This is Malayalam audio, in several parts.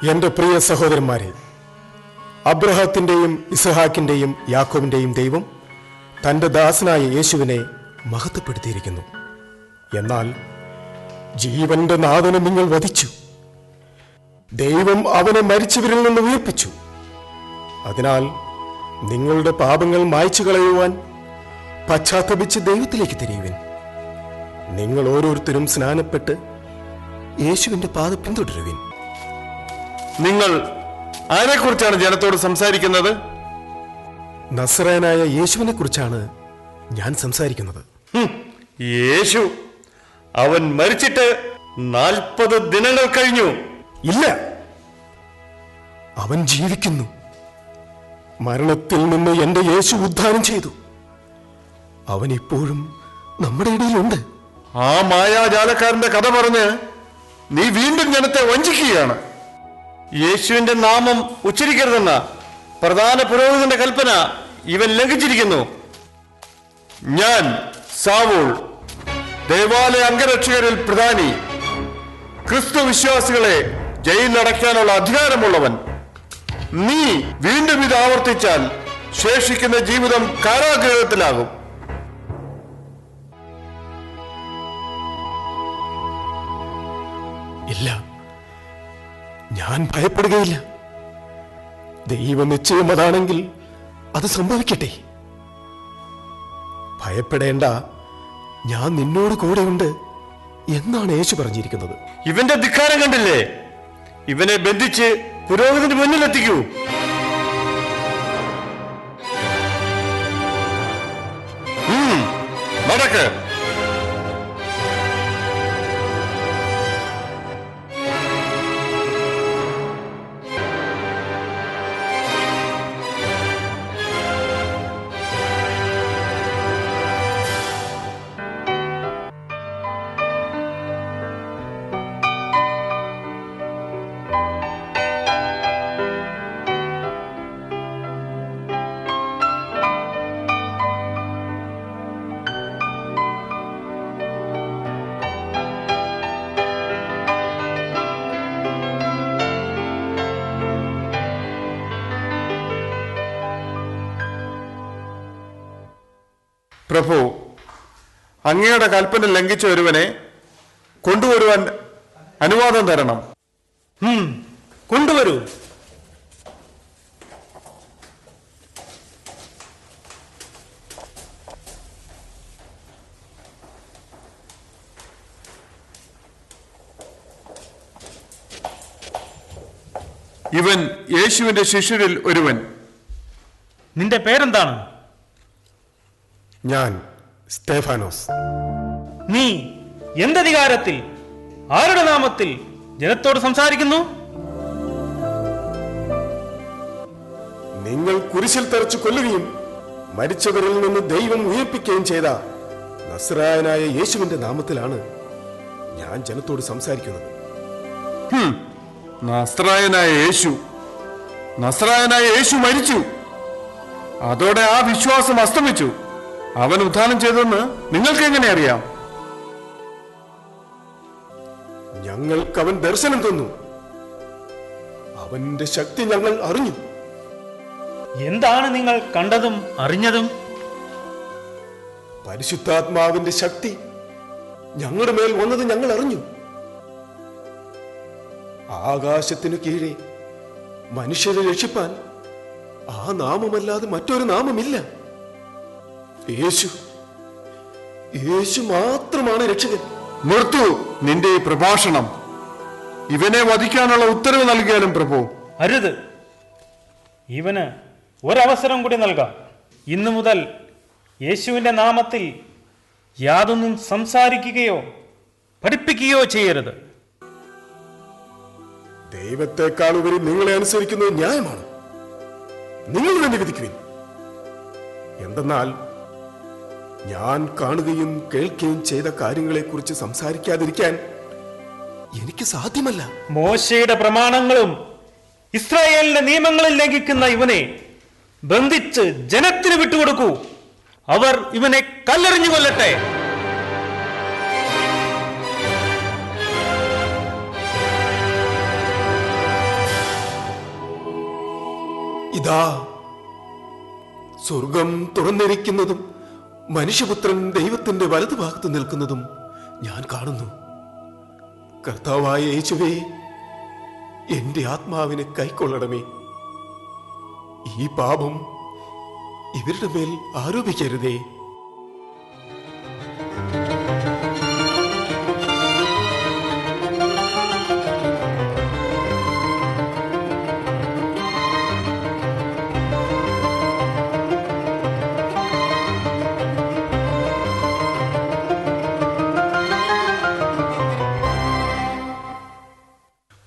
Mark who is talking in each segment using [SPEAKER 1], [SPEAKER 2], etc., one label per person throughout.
[SPEAKER 1] എന്റെ പ്രിയ സഹോദരന്മാരെ, അബ്രഹാത്തിന്റെയും ഇസ്ഹാക്കിന്റെയും യാക്കോബിന്റെയും ദൈവം തന്റെ ദാസനായ യേശുവിനെ മഹത്വപ്പെടുത്തിയിരിക്കുന്നു. എന്നാൽ ജീവന്റെ നാഥനെ നിങ്ങൾ വധിച്ചു. ദൈവം അവനെ മരിച്ചവരിൽ നിന്ന് ഉയർപ്പിച്ചു. അതിനാൽ നിങ്ങളുടെ പാപങ്ങൾ മായ്ച്ചു കളയുവാൻ പശ്ചാത്തപിച്ച് ദൈവത്തിലേക്ക് തിരിയുവിൻ. നിങ്ങൾ ഓരോരുത്തരും സ്നാനപ്പെട്ട് യേശുവിന്റെ പാത പിന്തുടരുവിൻ.
[SPEAKER 2] നിങ്ങൾ ആരെക്കുറിച്ചാണ് ജനത്തോട് സംസാരിക്കുന്നത്?
[SPEAKER 1] നസ്രായനായ യേശുവിനെ കുറിച്ചാണ് ഞാൻ സംസാരിക്കുന്നത്.
[SPEAKER 2] യേശു, അവൻ മരിച്ചിട്ട് 40 ദിനങ്ങൾ കഴിഞ്ഞു.
[SPEAKER 1] ഇല്ല, അവൻ ജീവിക്കുന്നു. മരണത്തിൽ നിന്ന് എന്റെ യേശു ഉദ്ധാനം ചെയ്തു. അവൻ ഇപ്പോഴും നമ്മുടെ ഇടയിലുണ്ട്.
[SPEAKER 2] ആ മായാജാലക്കാരന്റെ കഥ പറഞ്ഞ് നീ വീണ്ടും ജനത്തെ വഞ്ചിക്കുകയാണ്. യേശുവിന്റെ നാമം ഉച്ചരിക്കരുതെന്ന പ്രധാന പുരോഹിതന്റെ കൽപ്പന ഇവൻ ലംഘിച്ചിരിക്കുന്നു. ഞാൻ സാവൂൾ, ദേവാലയ അംഗരക്ഷകരിൽ പ്രധാനി, ക്രിസ്തു വിശ്വാസികളെ ജയിലിലടയ്ക്കാനുള്ള അധികാരമുള്ളവൻ. നീ വീണ്ടും ഇത് ആവർത്തിച്ചാൽ ശേഷിക്കുന്ന ജീവിതം കാരാഗൃഹത്തിലാകും.
[SPEAKER 1] ഇല്ല, ഞാൻ ഭയപ്പെടുകയില്ല. ദൈവനിശ്ചയം അതാണെങ്കിൽ അത് സംഭവിക്കട്ടെ. ഭയപ്പെടേണ്ട, ഞാൻ നിന്നോട് കൂടെയുണ്ട് എന്നാണ് യേശു പറഞ്ഞിരിക്കുന്നത്.
[SPEAKER 2] ഇവന്റെ ധിക്കാരം കണ്ടില്ലേ? ഇവനെ ബന്ധിച്ച് പുരോഹിതന് മുന്നിലെത്തിക്കൂ. നടക്ക്. പ്രഭു, അങ്ങയുടെ കൽപ്പന ലംഘിച്ച ഒരുവനെ കൊണ്ടുവരുവാൻ അനുവാദം തരണം.
[SPEAKER 3] കൊണ്ടുവരൂ.
[SPEAKER 2] ഇവൻ യേശുവിന്റെ ശിഷ്യരിൽ ഒരുവൻ.
[SPEAKER 3] നിന്റെ പേരെന്താണ്?
[SPEAKER 1] ഞാൻ സ്തേഫാനോസ്.
[SPEAKER 3] നീ എന്തധികാരത്തിൽ, ആരുടെ നാമത്തിൽ ജനത്തോട് സംസാരിക്കുന്നു?
[SPEAKER 1] നിങ്ങൾ കുരിശിൽ തറച്ചു കൊല്ലുകയും മരിച്ചവരിൽ നിന്ന് ദൈവം ഉയർപ്പിക്കുകയും ചെയ്ത നസ്രായനായ യേശുവിന്റെ നാമത്തിലാണ് ഞാൻ ജനത്തോട് സംസാരിക്കുന്നത്.
[SPEAKER 2] നസ്രായനായ യേശു മരിച്ചു. അതോടെ ആ വിശ്വാസം അസ്തമിച്ചു. അവൻ ഉദ്ധാനം ചെയ്തെന്ന് നിങ്ങൾക്ക് എങ്ങനെ അറിയാം?
[SPEAKER 1] ഞങ്ങൾക്ക് അവൻ ദർശനം തന്നു. അവന്റെ ശക്തി ഞങ്ങൾ അറിഞ്ഞു.
[SPEAKER 3] എന്താണ് നിങ്ങൾ കണ്ടതും അറിഞ്ഞതും?
[SPEAKER 1] പരിശുദ്ധാത്മാവിന്റെ ശക്തി ഞങ്ങളുടെ മേൽ വന്നത് ഞങ്ങൾ അറിഞ്ഞു. ആകാശത്തിനു കീഴെ മനുഷ്യരെ രക്ഷിപ്പാൻ ആ നാമമല്ലാതെ മറ്റൊരു നാമമില്ല. യേശു മാത്രമാണ് രക്ഷകൻ.
[SPEAKER 2] നിർത്തു നിന്റെ ഈ പ്രഭാഷണം. ഇവനെ വധിക്കാനുള്ള ഉത്തരവ് നൽകിയാലും പ്രഭു.
[SPEAKER 3] അരുത്, ഇവന് ഒരവസരം കൂടി നൽകാം. ഇന്നു മുതൽ യേശുവിന്റെ നാമത്തിൽ യാതൊന്നും സംസാരിക്കുകയോ പഠിപ്പിക്കുകയോ ചെയ്യരുത്.
[SPEAKER 1] ദൈവത്തെക്കാൾ ഉപരി നിങ്ങളെ അനുസരിക്കുന്നത് ന്യായമാണ്. നിങ്ങൾ തന്നെ വിധിക്കുവിൻ. എന്തെന്നാൽ ഞാൻ കാണുകയും കേൾക്കുകയും ചെയ്ത കാര്യങ്ങളെക്കുറിച്ച് സംസാരിക്കാതിരിക്കാൻ എനിക്ക് സാധ്യമല്ല.
[SPEAKER 3] മോശയുടെ പ്രമാണങ്ങളും ഇസ്രായേലിന്റെ നിയമങ്ങളും ലംഘിക്കുന്ന ഇവനെ ബന്ധിച്ച് ജനത്തിന് വിട്ടുകൊടുക്കൂ. അവർ ഇവനെ കല്ലെറിഞ്ഞു കൊല്ലട്ടെ.
[SPEAKER 1] ഇതാ സ്വർഗം തുറന്നിരിക്കുന്നതും മനുഷ്യപുത്രൻ ദൈവത്തിന്റെ വലതുഭാഗത്ത് നിൽക്കുന്നതും ഞാൻ കാണുന്നു. കർത്താവായ യേശുവേ, എന്റെ ആത്മാവിനെ കൈക്കൊള്ളണമേ. ഈ പാപം ഇവരുടെ മേൽ ആരോപിക്കരുതേ.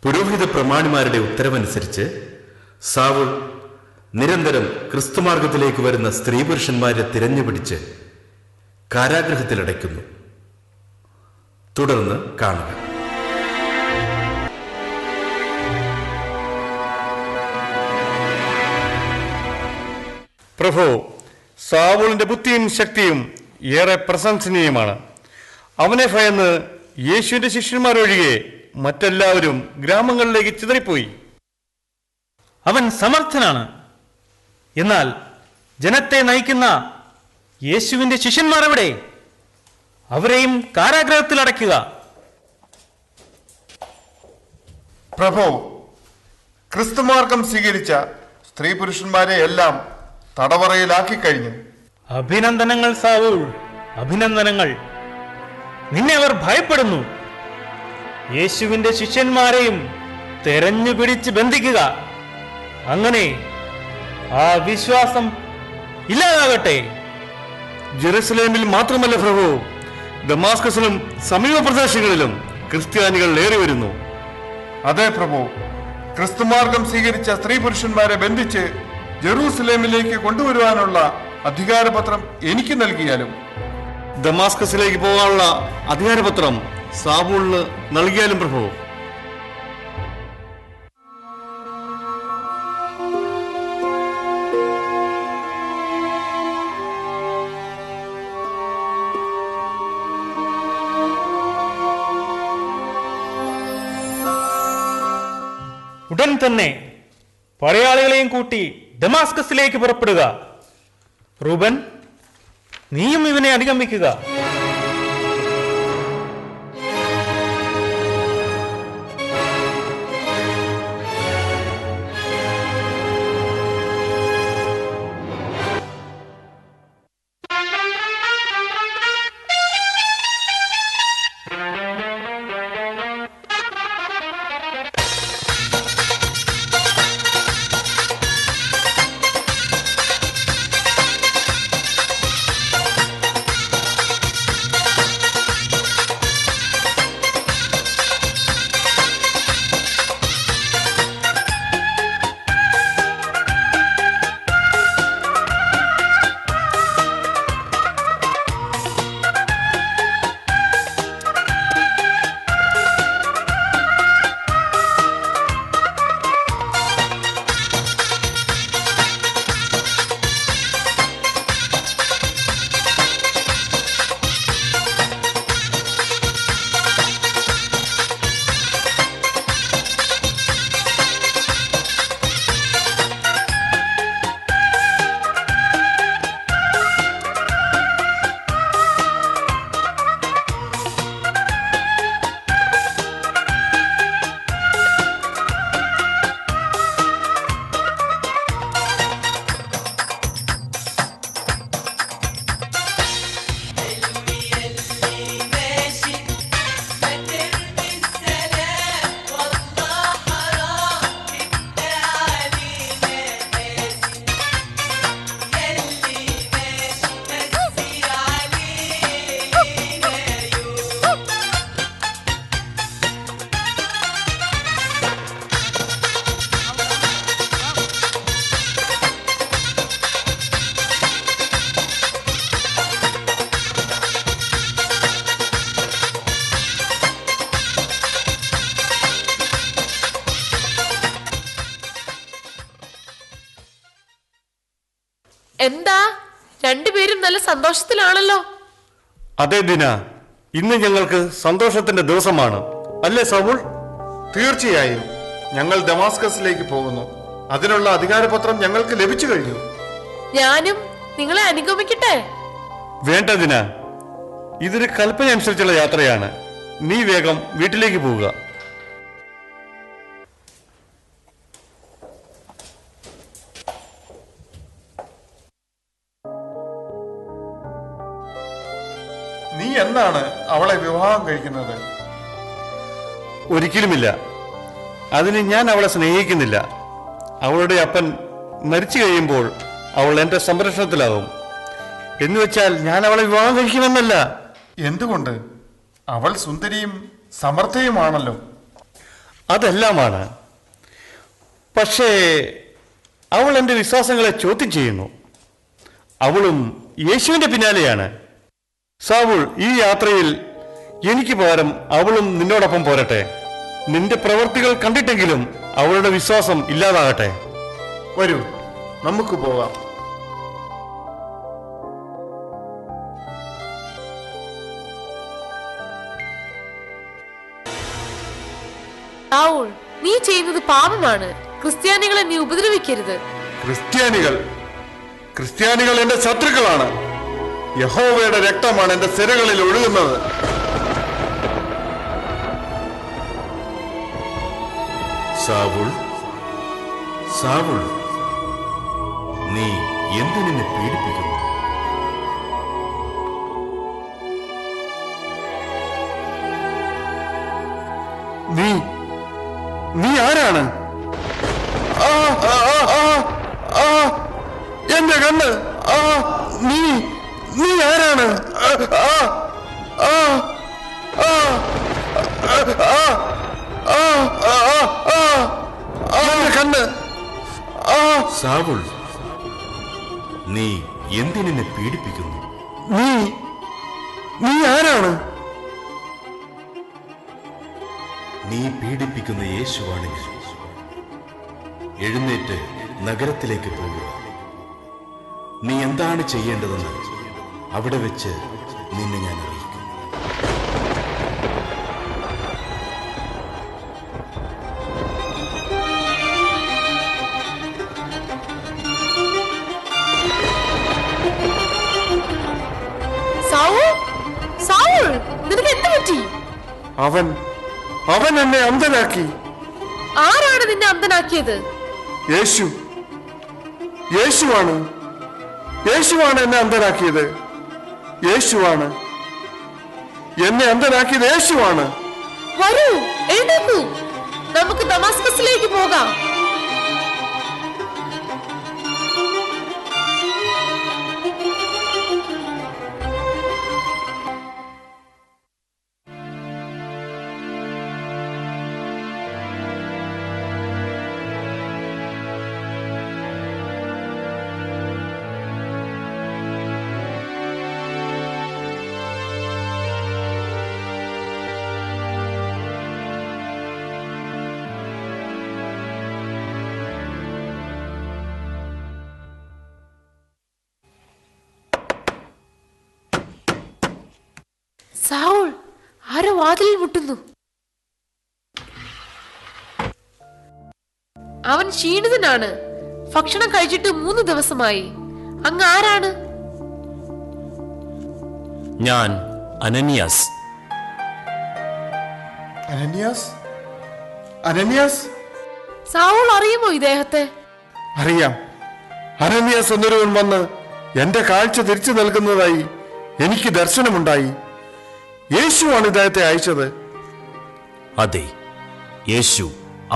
[SPEAKER 4] പുരോഹിത പ്രമാണിമാരുടെ ഉത്തരവനുസരിച്ച് സാവുൾ നിരന്തരം ക്രിസ്തുമാർഗത്തിലേക്ക് വരുന്ന സ്ത്രീ പുരുഷന്മാരെ തിരഞ്ഞുപിടിച്ച് കാരാഗൃഹത്തിലടയ്ക്കുന്നു. തുടർന്ന് കാണുക.
[SPEAKER 2] പ്രഭു, സാവൂളിന്റെ ബുദ്ധിയും ശക്തിയും ഏറെ പ്രശംസനീയമാണ്. അവനെ ഭയന്ന് യേശുവിന്റെ ശിഷ്യന്മാരൊഴികെ മറ്റെല്ലാവരും ഗ്രാമങ്ങളിലേക്ക് ചിതറിപ്പോയി.
[SPEAKER 3] അവൻ സമർത്ഥനാണ്. എന്നാൽ ജനത്തെ നയിക്കുന്ന യേശുവിന്റെ ശിഷ്യന്മാർ എവിടെ? അവരെയും കാരാഗ്രഹത്തിൽ അടയ്ക്കുക.
[SPEAKER 5] പ്രഭു, ക്രിസ്തുമാർഗം സ്വീകരിച്ച സ്ത്രീ പുരുഷന്മാരെ എല്ലാം തടവറയിലാക്കി കഴിഞ്ഞു.
[SPEAKER 3] അഭിനന്ദനങ്ങൾ സാവൂൾ, അഭിനന്ദനങ്ങൾ. നിന്നെ അവർ ഭയപ്പെടുന്നു. യേശുവിന്റെ ശിഷ്യന്മാരെയും തെരഞ്ഞു പിടിച്ച് ബന്ധിക്കുക. അങ്ങനെ ആ വിശ്വാസം ഇല്ലാതാകട്ടെ.
[SPEAKER 2] ജെറുസലേമിൽ മാത്രമല്ല പ്രഭു, ദമാസ്കസിലും സമീപ പ്രദേശങ്ങളിലും ക്രിസ്ത്യാനികൾ ഏറി വരുന്നു.
[SPEAKER 5] അതെ പ്രഭു, ക്രിസ്തുമാർഗം സ്വീകരിച്ച സ്ത്രീ പുരുഷന്മാരെ ബന്ധിച്ച് ജെറൂസലേമിലേക്ക് കൊണ്ടുവരുവാനുള്ള അധികാരപത്രം എനിക്ക് നൽകിയാലും
[SPEAKER 2] ദമാസ്കസിലേക്ക് പോകാനുള്ള അധികാരപത്രം സാവൂളിന് നൽകിയാലും പ്രഭു.
[SPEAKER 3] ഉടൻ തന്നെ പടയാളികളെയും കൂട്ടി ദമാസ്കസിലേക്ക് പുറപ്പെടുക. റൂബൻ, നീയും ഇവനെ അനുഗമിക്കുക.
[SPEAKER 6] എന്താ രണ്ടുപേരും നല്ല സന്തോഷത്തിലാണല്ലോ?
[SPEAKER 2] അതെ ദിന, ഇന്ന് ഞങ്ങൾക്ക് സന്തോഷത്തിന്റെ ദിവസമാണ്, അല്ലേ സാവൂൾ?
[SPEAKER 5] തീർച്ചയായും ഞങ്ങൾ ദമാസ്കസിലേക്ക് പോകുന്നു. അതിനുള്ള അധികാരപത്രം ഞങ്ങൾക്ക് ലഭിച്ചു കഴിഞ്ഞു.
[SPEAKER 6] ഞാനും നിങ്ങളെ അനുഗമിക്കട്ടെ?
[SPEAKER 2] വേണ്ടതിന, ഇതൊരു കൽപ്പന അനുസരിച്ചുള്ള യാത്രയാണ്. നീ വേഗം വീട്ടിലേക്ക് പോവുക.
[SPEAKER 5] നീ എന്നാണ് അവളെ വിവാഹം കഴിക്കുന്നത്?
[SPEAKER 2] ഒരിക്കലുമില്ല. അതിന് ഞാൻ അവളെ സ്നേഹിക്കുന്നില്ല. അവളുടെ അപ്പൻ മരിച്ചു കഴിയുമ്പോൾ അവൾ എന്റെ സംരക്ഷണത്തിലാവും. എന്നുവെച്ചാൽ ഞാൻ അവളെ വിവാഹം കഴിക്കുമെന്നല്ല.
[SPEAKER 5] എന്തുകൊണ്ട്? അവൾ സുന്ദരിയും സമർത്ഥയുമാണല്ലോ.
[SPEAKER 2] അതെല്ലാമാണ്. പക്ഷേ അവൾ എന്റെ വിശ്വാസങ്ങളെ ചോദ്യം ചെയ്യുന്നു. അവളും യേശുവിന്റെ പിന്നാലെയാണ്. സാവുൾ, ഈ യാത്രയിൽ എനിക്ക് പകരം അവളും നിന്നോടൊപ്പം പോരട്ടെ. നിന്റെ പ്രവൃത്തികൾ കണ്ടിട്ടെങ്കിലും അവളുടെ വിശ്വാസം ഇല്ലാതാകട്ടെ.
[SPEAKER 5] വരൂ, നമുക്ക് പോകാം.
[SPEAKER 6] സാവൂൾ, നീ ചെയ്യുന്നത് പാപമാണ്. ക്രിസ്ത്യാനികളെ നീ ഉപദ്രവിക്കരുത്.
[SPEAKER 5] ക്രിസ്ത്യാനികൾ എന്റെ ശത്രുക്കളാണ്. യഹോവയുടെ രക്തമാണ് എന്റെ സിരകളിൽ ഒഴുകുന്നത്.
[SPEAKER 4] സാവുൾ, സാവുൾ, നീ എന്തിനെ പീഡിപ്പിക്കുന്നു?
[SPEAKER 2] നീ ആരാണ്? എന്റെ കണ്ണ്! നീ ആരാണ്? എന്റെ കണ്ണ്!
[SPEAKER 4] സാവുൾ, നീ എന്തിനെ പീഡിപ്പിക്കുന്നു?
[SPEAKER 2] നീ ആരാണ്?
[SPEAKER 4] നീ പീഡിപ്പിക്കുന്ന യേശുവാണെങ്കിൽ എഴുന്നേറ്റ് നഗരത്തിലേക്ക് പോകുക. നീ എന്താണ് ചെയ്യേണ്ടതെന്ന് അവിടെ വെച്ച് നിന്നെ ഞാൻ അറിയിക്കും.
[SPEAKER 6] സാവൂൾ, നിനക്ക് എന്ത് പറ്റി?
[SPEAKER 2] അവൻ എന്നെ അന്ധനാക്കി.
[SPEAKER 6] ആരാണ് നിന്നെ അന്ധനാക്കിയത്?
[SPEAKER 2] യേശുവാണ് എന്നെ അന്ധനാക്കിയത്. എന്നെ അന്ധനാക്കിയത് യേശുവാണ്.
[SPEAKER 6] വരൂ, എഴുന്നേക്കൂ, നമുക്ക് ദമാസ്കസിലേക്ക് പോകാം. സാവൂൾ, ആരോ വാതിലിൽ മുട്ടുന്നു. അവൻ ക്ഷീണിതനാണ്. ഭക്ഷണം കഴിച്ചിട്ട് 3 ദിവസമായി. അങ്ങ് ആരാണ്?
[SPEAKER 7] ഞാൻ അനനിയാസ്.
[SPEAKER 5] അനന്യാസ്?
[SPEAKER 6] സാവൂൾ അറിയുമോ ഇദ്ദേഹത്തെ?
[SPEAKER 2] അറിയാം. അനന്യാസ് എന്നൊരുവൻ വന്ന് എന്റെ കാഴ്ച തിരിച്ചു നൽകുന്നതായി എനിക്ക് ദർശനമുണ്ടായി. യേശുവാണ് ഇദ്ദേഹത്തെ അയച്ചത്.
[SPEAKER 7] അതെ, യേശു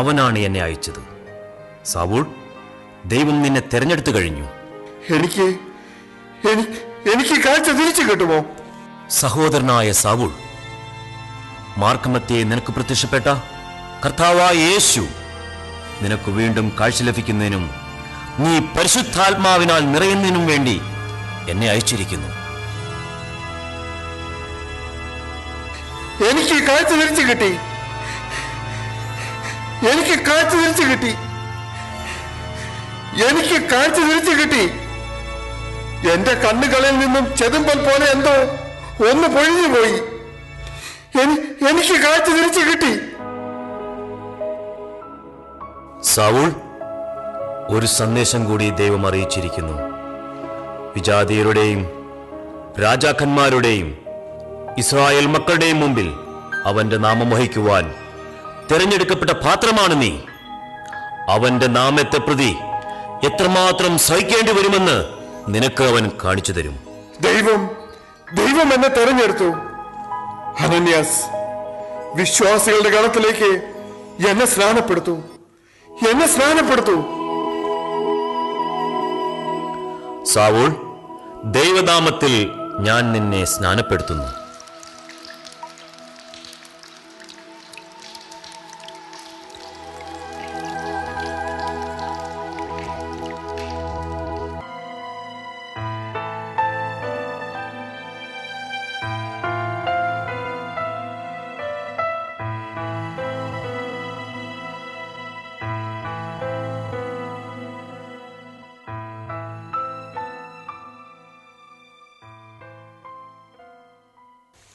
[SPEAKER 7] അവനാണ് എന്നെ അയച്ചത്. സാവൂൾ, ദൈവം നിന്നെ തെരഞ്ഞെടുത്തു കഴിഞ്ഞു.
[SPEAKER 2] എനിക്ക് കാഴ്ച തിരിച്ചു കിട്ടുമോ?
[SPEAKER 7] സഹോദരനായ സാവൂൾ, മാർഗമധ്യേ നിനക്ക് പ്രത്യക്ഷപ്പെട്ട കർത്താവായ യേശു നിനക്ക് വീണ്ടും കാഴ്ച ലഭിക്കുന്നതിനും നീ പരിശുദ്ധാത്മാവിനാൽ നിറയുന്നതിനും വേണ്ടി എന്നെ അയച്ചിരിക്കുന്നു.
[SPEAKER 2] എനിക്ക് കാഴ്ച തിരിച്ചു കിട്ടി. എനിക്ക് കാഴ്ച തിരിച്ചു കിട്ടി. എന്റെ കണ്ണുകളിൽ നിന്നും ചെതുമ്പൽ പോലെ എന്തോ ഒന്ന് പൊഴിഞ്ഞു പോയി. എനിക്ക് കാഴ്ച തിരിച്ചു കിട്ടി.
[SPEAKER 7] സാവൂൾ, ഒരു സന്ദേശം കൂടി ദൈവം അറിയിച്ചിരിക്കുന്നു. വിജാതീയരുടെയും രാജാക്കന്മാരുടെയും ഇസ്രായേൽ മക്കളുടെയും മുമ്പിൽ അവന്റെ നാമം വഹിക്കുവാൻ തിരഞ്ഞെടുക്കപ്പെട്ട പാത്രമാണ് നീ. അവന്റെ നാമത്തെ പ്രതി എത്രമാത്രം സഹിക്കേണ്ടി വരുമെന്ന് നിനക്ക് അവൻ കാണിച്ചു തരും.
[SPEAKER 1] ദൈവം എന്നെ തെരഞ്ഞെടുത്തു. അനന്യാസ്, വിശ്വാസികളുടെ ഗണത്തിലേക്ക് എന്നെ സ്നാനപ്പെടുത്തു.
[SPEAKER 7] സാവൂൾ, ദൈവനാമത്തിൽ ഞാൻ നിന്നെ സ്നാനപ്പെടുത്തുന്നു.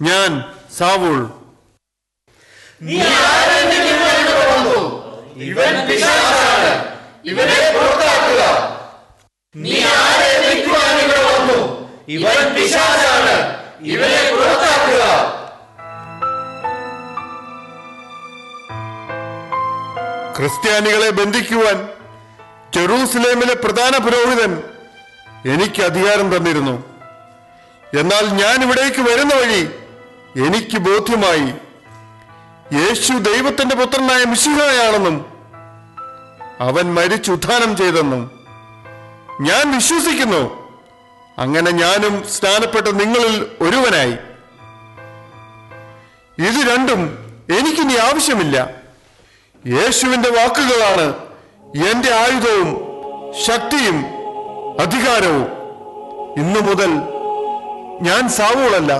[SPEAKER 5] ഞാൻ സാവൂൾ. ക്രിസ്ത്യാനികളെ ബന്ധിക്കുവാൻ ജെറൂസലേമിലെ പ്രധാന പുരോഹിതൻ എനിക്ക് അധികാരം തന്നിരുന്നു. എന്നാൽ ഞാൻ ഇവിടേക്ക് വരുന്ന വഴി എനിക്ക് ബോധ്യമായി യേശു ദൈവത്തിന്റെ പുത്രനായ മിശിഹായാണെന്നും അവൻ മരിച്ചുദ്ധാനം ചെയ്തെന്നും ഞാൻ വിശ്വസിക്കുന്നു. അങ്ങനെ ഞാനും സ്നാനപ്പെട്ട നിങ്ങളിൽ ഒരുവനായി. ഇത് രണ്ടും എനിക്കിനി ആവശ്യമില്ല. യേശുവിന്റെ വാക്കുകളാണ് എന്റെ ആയുധവും ശക്തിയും അധികാരവും. ഇന്നു മുതൽ ഞാൻ സാവൂളല്ല,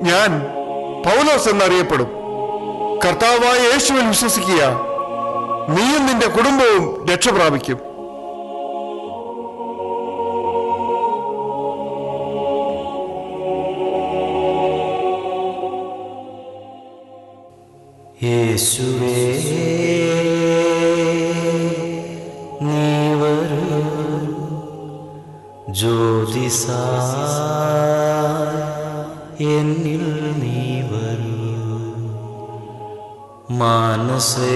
[SPEAKER 5] ഞാൻ പൗലോസ് എന്നറിയപ്പെടും. കർത്താവായ യേശുവിൽ വിശ്വസിക്കുക, നീയും നിന്റെ കുടുംബവും രക്ഷ പ്രാപിക്കും.
[SPEAKER 8] യേശുവേ നീ വരൂ, ജ്യോതിസാ എന്നിൽ നീ വരൂ, മാനസേ